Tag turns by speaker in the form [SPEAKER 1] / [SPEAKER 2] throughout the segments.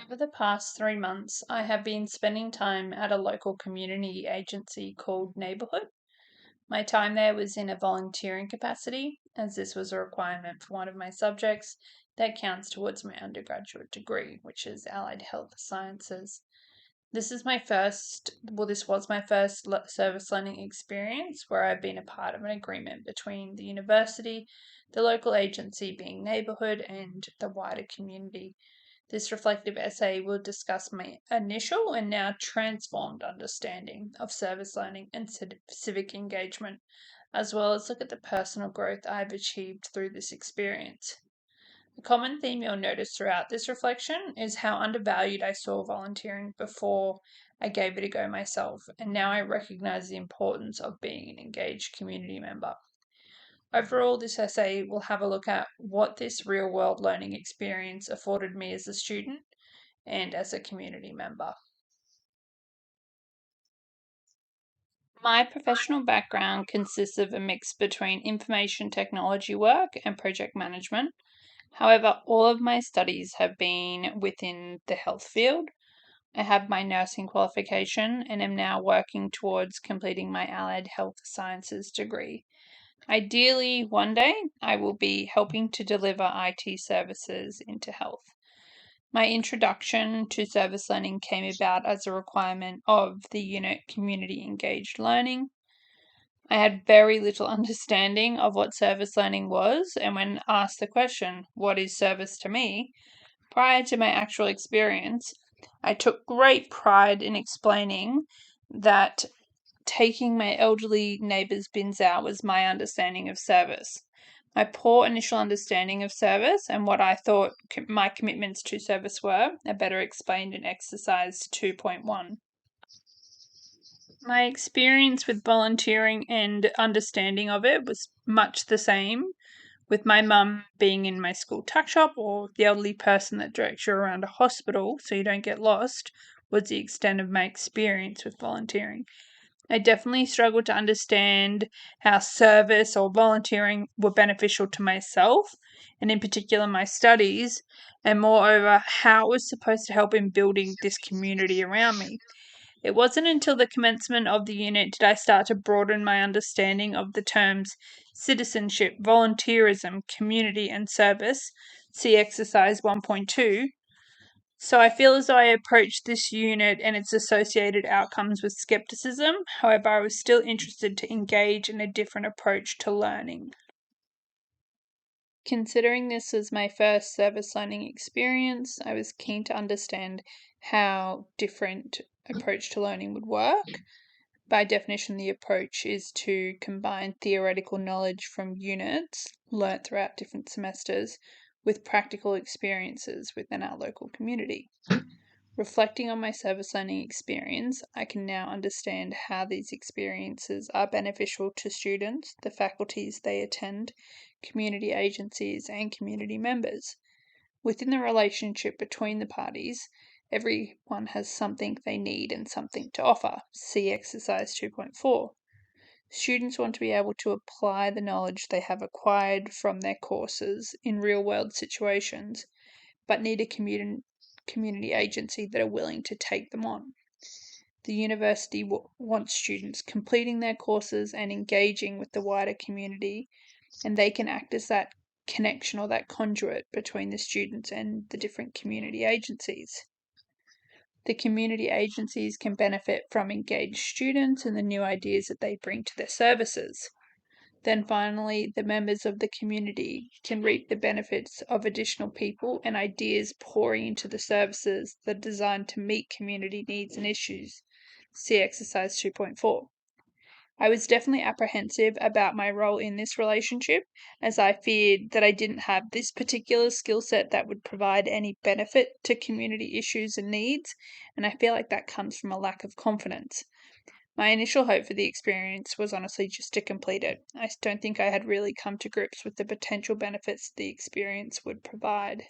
[SPEAKER 1] Over the past 3 months, I have been spending time at a local community agency called Neighbourhood. My time there was in a volunteering capacity, as this was a requirement for one of my subjects that counts towards my undergraduate degree, which is Allied Health Sciences. This was my first service learning experience where I've been a part of an agreement between the university, the local agency being Neighbourhood, and the wider community. This reflective essay will discuss my initial and now transformed understanding of service learning and civic engagement, as well as look at the personal growth I've achieved through this experience. A common theme you'll notice throughout this reflection is how undervalued I saw volunteering before I gave it a go myself, and now I recognise the importance of being an engaged community member. Overall, this essay will have a look at what this real world learning experience afforded me as a student and as a community member. My professional background consists of a mix between information technology work and project management. However, all of my studies have been within the health field. I have my nursing qualification and am now working towards completing my Allied Health Sciences degree. Ideally, one day I will be helping to deliver IT services into health. My introduction to service learning came about as a requirement of the unit Community Engaged Learning. I had very little understanding of what service learning was, and when asked the question, "What is service to me?" prior to my actual experience, I took great pride in explaining that taking my elderly neighbour's bins out was my understanding of service. My poor initial understanding of service and what I thought my commitments to service were are better explained in exercise 2.1. My experience with volunteering and understanding of it was much the same, with my mum being in my school tuck shop or the elderly person that directs you around a hospital so you don't get lost was the extent of my experience with volunteering. I definitely struggled to understand how service or volunteering were beneficial to myself, and in particular my studies, and moreover, how it was supposed to help in building this community around me. It wasn't until the commencement of the unit did I start to broaden my understanding of the terms citizenship, volunteerism, community, and service. See exercise 1.2. So I feel as though I approached this unit and its associated outcomes with skepticism. However, I was still interested to engage in a different approach to learning. Considering this as my first service learning experience, I was keen to understand how different approach to learning would work. By definition, the approach is to combine theoretical knowledge from units learnt throughout different semesters with practical experiences within our local community. Reflecting on my service learning experience, I can now understand how these experiences are beneficial to students, the faculties they attend, community agencies, and community members. Within the relationship between the parties, everyone has something they need and something to offer. See exercise 2.4. Students want to be able to apply the knowledge they have acquired from their courses in real world situations, but need a community agency that are willing to take them on. The university wants students completing their courses and engaging with the wider community, and they can act as that connection or that conduit between the students and the different community agencies. The community agencies can benefit from engaged students and the new ideas that they bring to their services. Then finally, the members of the community can reap the benefits of additional people and ideas pouring into the services that are designed to meet community needs and issues. See exercise 2.4. I was definitely apprehensive about my role in this relationship, as I feared that I didn't have this particular skill set that would provide any benefit to community issues and needs, and I feel like that comes from a lack of confidence. My initial hope for the experience was honestly just to complete it. I don't think I had really come to grips with the potential benefits the experience would provide.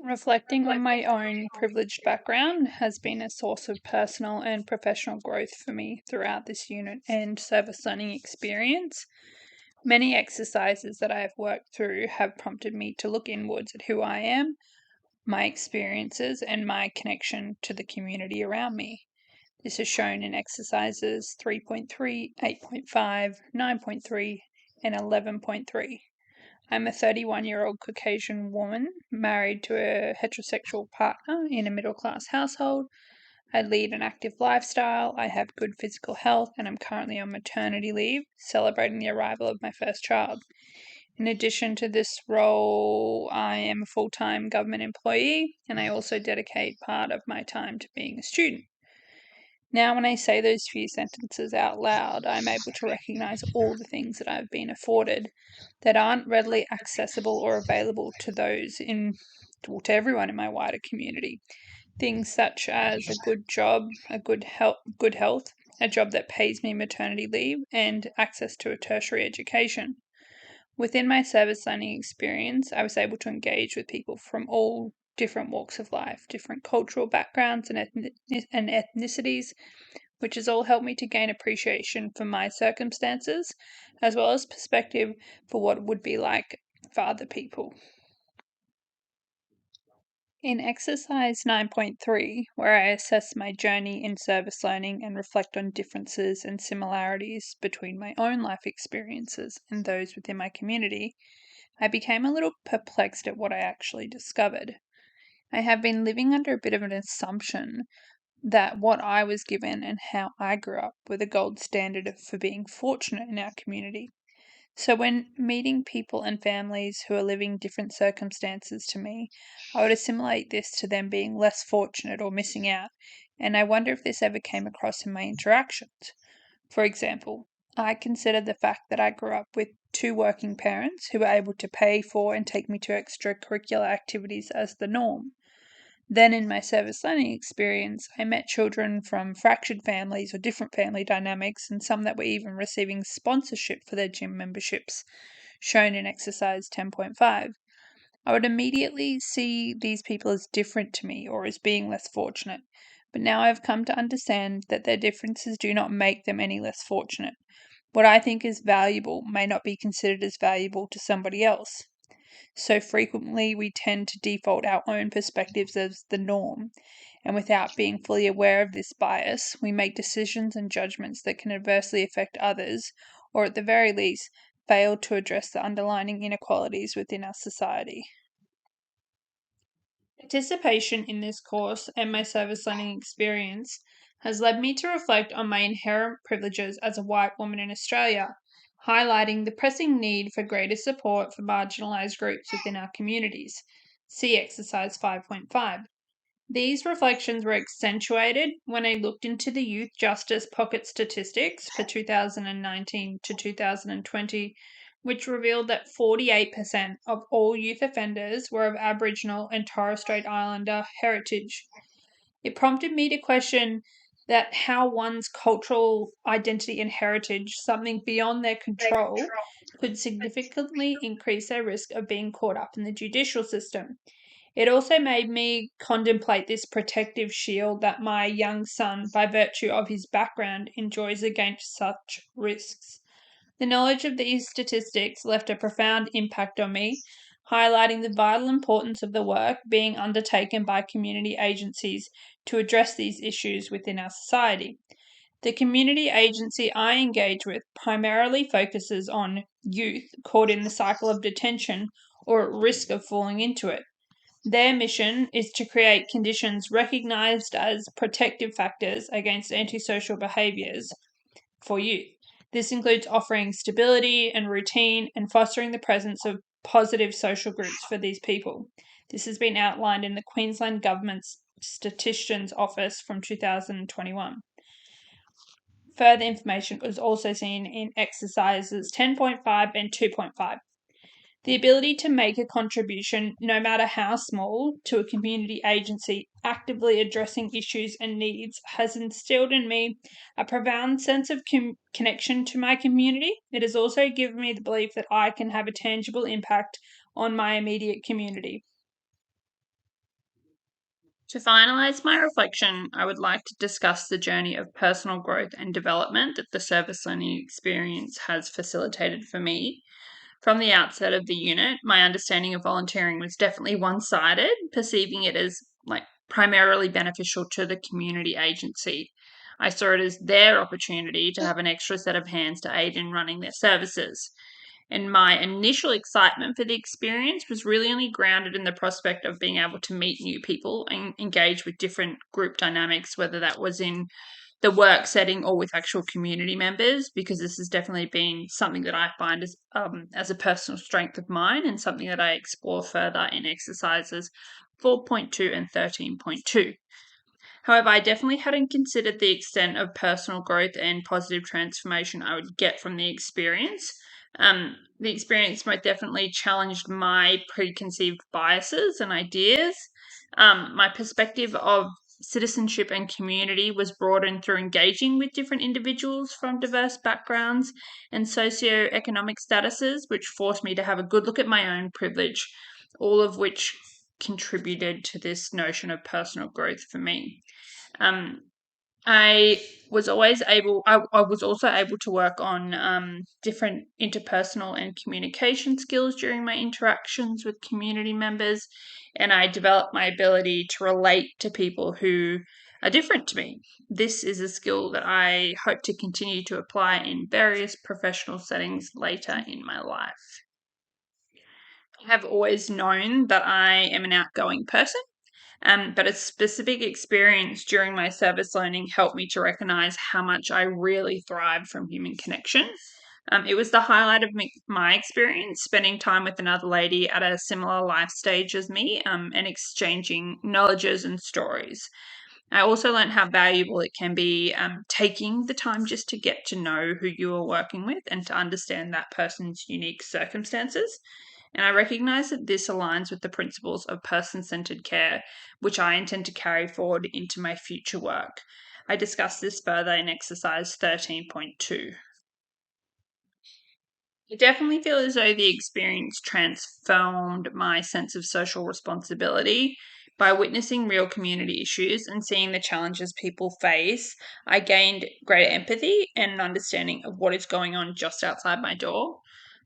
[SPEAKER 1] Reflecting on my own privileged background has been a source of personal and professional growth for me throughout this unit and service learning experience. Many exercises that I have worked through have prompted me to look inwards at who I am, my experiences, and my connection to the community around me. This is shown in exercises 3.3, 8.5, 9.3, and 11.3. I'm a 31-year-old Caucasian woman married to a heterosexual partner in a middle class household. I lead an active lifestyle, I have good physical health, and I'm currently on maternity leave, celebrating the arrival of my first child. In addition to this role, I am a full time government employee, and I also dedicate part of my time to being a student. Now, when I say those few sentences out loud, I'm able to recognize all the things that I've been afforded that aren't readily accessible or available to to everyone in my wider community. Things such as a good job, a good health, a job that pays me maternity leave, and access to a tertiary education. Within my service learning experience, I was able to engage with people from all different walks of life, different cultural backgrounds and ethnicities, which has all helped me to gain appreciation for my circumstances, as well as perspective for what it would be like for other people. In exercise 9.3, where I assess my journey in service learning and reflect on differences and similarities between my own life experiences and those within my community, I became a little perplexed at what I actually discovered. I have been living under a bit of an assumption that what I was given and how I grew up were the gold standard for being fortunate in our community. So, when meeting people and families who are living different circumstances to me, I would assimilate this to them being less fortunate or missing out, and I wonder if this ever came across in my interactions. For example, I consider the fact that I grew up with two working parents who were able to pay for and take me to extracurricular activities as the norm. Then, in my service learning experience, I met children from fractured families or different family dynamics, and some that were even receiving sponsorship for their gym memberships, shown in exercise 10.5. I would immediately see these people as different to me or as being less fortunate, but now I've come to understand that their differences do not make them any less fortunate. What I think is valuable may not be considered as valuable to somebody else. So frequently, we tend to default our own perspectives as the norm, and without being fully aware of this bias, we make decisions and judgments that can adversely affect others, or at the very least, fail to address the underlying inequalities within our society. Participation in this course and my service learning experience has led me to reflect on my inherent privileges as a white woman in Australia, highlighting the pressing need for greater support for marginalised groups within our communities. See exercise 5.5. These reflections were accentuated when I looked into the Youth Justice Pocket statistics for 2019 to 2020, which revealed that 48% of all youth offenders were of Aboriginal and Torres Strait Islander heritage. It prompted me to question that how one's cultural identity and heritage, something beyond their control, could significantly increase their risk of being caught up in the judicial system. It also made me contemplate this protective shield that my young son, by virtue of his background, enjoys against such risks. The knowledge of these statistics left a profound impact on me, highlighting the vital importance of the work being undertaken by community agencies to address these issues within our society. The community agency I engage with primarily focuses on youth caught in the cycle of detention or at risk of falling into it. Their mission is to create conditions recognised as protective factors against antisocial behaviours for youth. This includes offering stability and routine and fostering the presence of positive social groups for these people. This has been outlined in the Queensland Government's Statistician's Office from 2021. Further information was also seen in exercises 10.5 and 2.5. The ability to make a contribution, no matter how small, to a community agency actively addressing issues and needs has instilled in me a profound sense of connection to my community. It has also given me the belief that I can have a tangible impact on my immediate community. To finalise my reflection, I would like to discuss the journey of personal growth and development that the service learning experience has facilitated for me. From the outset of the unit, my understanding of volunteering was definitely one sided, perceiving it as primarily beneficial to the community agency. I saw it as their opportunity to have an extra set of hands to aid in running their services. And my initial excitement for the experience was really only grounded in the prospect of being able to meet new people and engage with different group dynamics, whether that was in the work setting or with actual community members, because this has definitely been something that I find as a personal strength of mine and something that I explore further in exercises 4.2 and 13.2. However, I definitely hadn't considered the extent of personal growth and positive transformation I would get from the experience. The experience most definitely challenged my preconceived biases and ideas. My perspective of citizenship and community was broadened through engaging with different individuals from diverse backgrounds and socioeconomic statuses, which forced me to have a good look at my own privilege, all of which contributed to this notion of personal growth for me. Um, I was also able to work on different interpersonal and communication skills during my interactions with community members, and I developed my ability to relate to people who are different to me. This is a skill that I hope to continue to apply in various professional settings later in my life. I have always known that I am an outgoing person, but a specific experience during my service learning helped me to recognize how much I really thrive from human connection. It was the highlight of my experience, spending time with another lady at a similar life stage as me, and exchanging knowledges and stories. I also learned how valuable it can be, taking the time just to get to know who you are working with and to understand that person's unique circumstances. And I recognize that this aligns with the principles of person centered care, which I intend to carry forward into my future work. I discuss this further in exercise 13.2. I definitely feel as though the experience transformed my sense of social responsibility. By witnessing real community issues and seeing the challenges people face, I gained greater empathy and an understanding of what is going on just outside my door.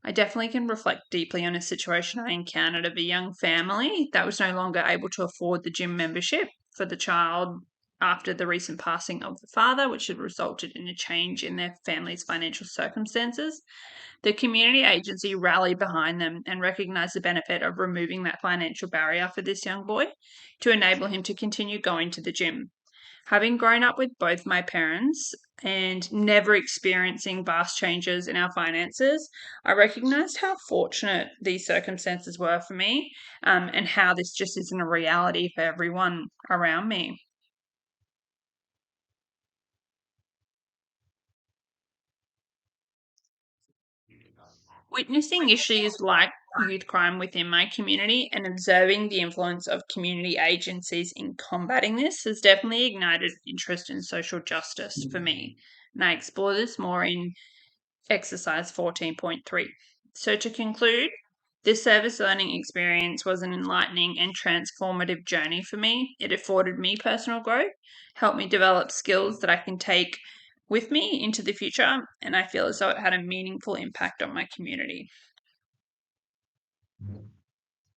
[SPEAKER 1] I definitely can reflect deeply on a situation I encountered of a young family that was no longer able to afford the gym membership for the child after the recent passing of the father, which had resulted in a change in their family's financial circumstances. The community agency rallied behind them and recognised the benefit of removing that financial barrier for this young boy to enable him to continue going to the gym. Having grown up with both my parents and never experiencing vast changes in our finances, I recognised how fortunate these circumstances were for me, and how this just isn't a reality for everyone around me. Witnessing issues like youth crime within my community and observing the influence of community agencies in combating this has definitely ignited interest in social justice for me. And I explore this more in exercise 14.3. So, to conclude, this service learning experience was an enlightening and transformative journey for me. It afforded me personal growth, helped me develop skills that I can take with me into the future, and I feel as though it had a meaningful impact on my community.